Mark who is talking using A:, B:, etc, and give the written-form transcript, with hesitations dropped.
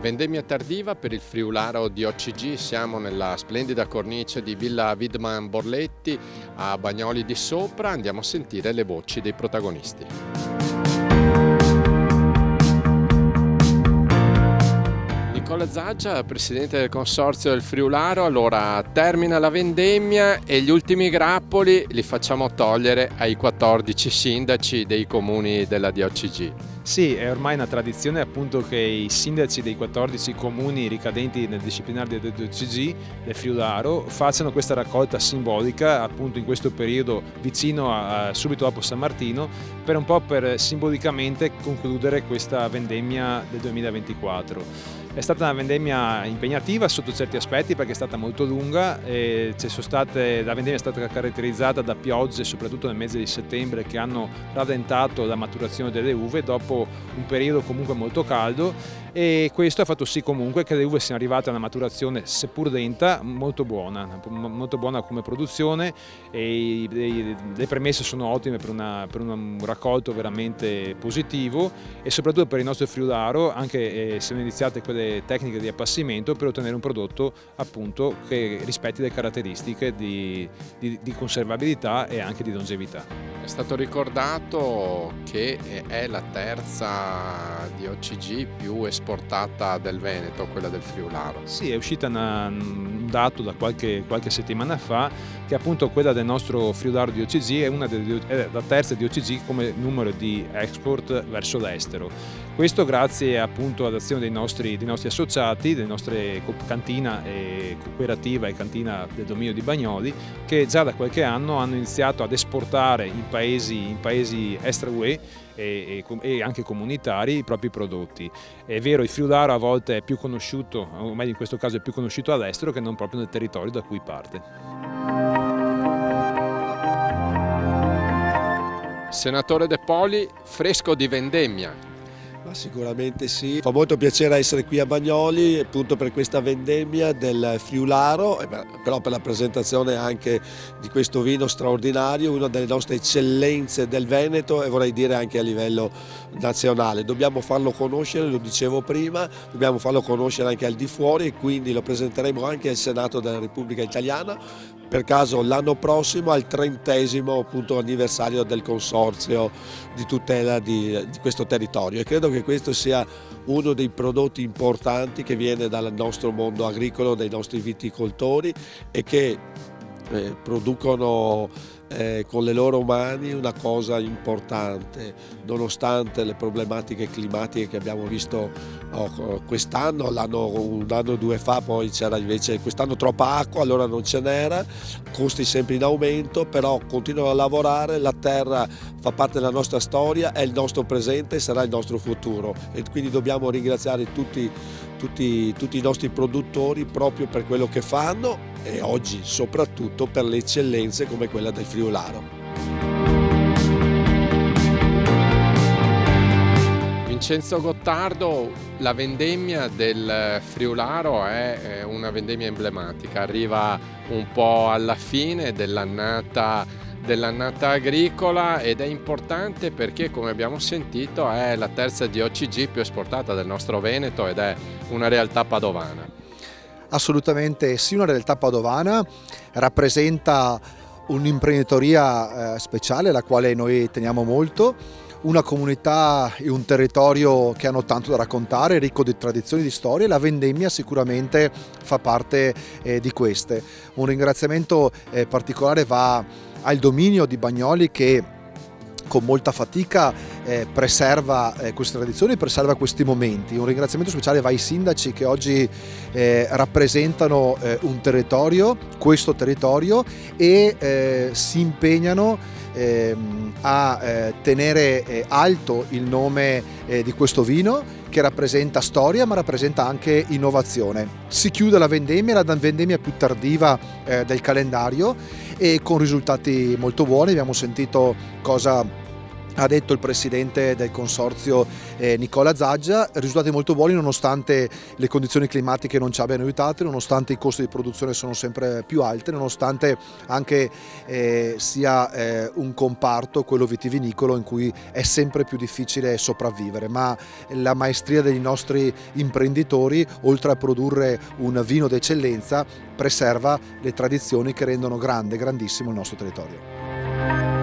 A: Vendemmia tardiva per il Friularo di OCG, siamo nella splendida cornice di Villa Widman Borletti a Bagnoli di Sopra, andiamo a sentire le voci dei protagonisti. Nicola Zaggia, presidente del consorzio del Friularo, allora termina la vendemmia e gli ultimi grappoli li facciamo togliere ai 14 sindaci dei comuni della DOCG.
B: Sì, è ormai una tradizione appunto che i sindaci dei 14 comuni ricadenti nel disciplinare del DOCG, del Friularo, facciano questa raccolta simbolica appunto in questo periodo vicino subito dopo San Martino, per simbolicamente concludere questa vendemmia del 2024. È stata una vendemmia impegnativa sotto certi aspetti perché è stata molto lunga, e la vendemmia è stata caratterizzata da piogge soprattutto nel mese di settembre che hanno rallentato la maturazione delle uve dopo un periodo comunque molto caldo, e questo ha fatto sì comunque che le uve siano arrivate a una maturazione seppur lenta molto buona come produzione, e le premesse sono ottime per un raccolto veramente positivo, e soprattutto per il nostro Friularo anche sono iniziate quelle tecniche di appassimento per ottenere un prodotto appunto che rispetti le caratteristiche di conservabilità e anche di longevità.
A: È stato ricordato che è la terza DOCG più esportata del Veneto, quella del Friularo.
B: Sì, è uscita un dato da qualche settimana fa che appunto quella del nostro Friularo DOCG è la terza DOCG come numero di export verso l'estero. Questo grazie appunto all'azione dei nostri associati, delle nostre cantina cooperativa e cantina del dominio di Bagnoli, che già da qualche anno hanno iniziato ad esportare in paesi extra UE e anche comunitari i propri prodotti. È vero, il Friularo a volte è più conosciuto, o meglio in questo caso è più conosciuto all'estero che non proprio nel territorio da cui parte.
A: Senatore De Poli, fresco di vendemmia.
C: Ma sicuramente sì, fa molto piacere essere qui a Bagnoli appunto per questa vendemmia del Friularo, però per la presentazione anche di questo vino straordinario, una delle nostre eccellenze del Veneto e vorrei dire anche a livello nazionale. Dobbiamo farlo conoscere, lo dicevo prima, dobbiamo farlo conoscere anche al di fuori e quindi lo presenteremo anche al Senato della Repubblica Italiana. Per caso l'anno prossimo al 30° appunto anniversario del consorzio di tutela di questo territorio, e credo che questo sia uno dei prodotti importanti che viene dal nostro mondo agricolo, dai nostri viticoltori, e che producono con le loro mani una cosa importante, nonostante le problematiche climatiche che abbiamo visto quest'anno, un anno o due fa poi c'era invece quest'anno troppa acqua, allora non ce n'era, costi sempre in aumento, però continuano a lavorare, la terra fa parte della nostra storia, è il nostro presente e sarà il nostro futuro, e quindi dobbiamo ringraziare tutti i nostri produttori proprio per quello che fanno, e oggi soprattutto per le eccellenze come quella del Friularo.
A: Vincenzo Gottardo, la vendemmia del Friularo è una vendemmia emblematica, arriva un po' alla fine dell'annata agricola ed è importante perché, come abbiamo sentito, è la terza DOCG più esportata del nostro Veneto ed è una realtà padovana.
D: Assolutamente sì, una realtà padovana, rappresenta un'imprenditoria speciale alla quale noi teniamo molto, una comunità e un territorio che hanno tanto da raccontare, ricco di tradizioni, di storie. La vendemmia sicuramente fa parte di queste. Un ringraziamento particolare va al dominio di Bagnoli che con molta fatica preserva queste tradizioni, preserva questi momenti. Un ringraziamento speciale va ai sindaci che oggi rappresentano un territorio, questo territorio, e si impegnano a tenere alto il nome di questo vino che rappresenta storia ma rappresenta anche innovazione. Si chiude la vendemmia più tardiva del calendario e con risultati molto buoni. Abbiamo sentito cosa ha detto il presidente del consorzio Nicola Zaggia, risultati molto buoni nonostante le condizioni climatiche non ci abbiano aiutato, nonostante i costi di produzione sono sempre più alti, nonostante anche sia un comparto, quello vitivinicolo, in cui è sempre più difficile sopravvivere, ma la maestria dei nostri imprenditori, oltre a produrre un vino d'eccellenza, preserva le tradizioni che rendono grandissimo il nostro territorio.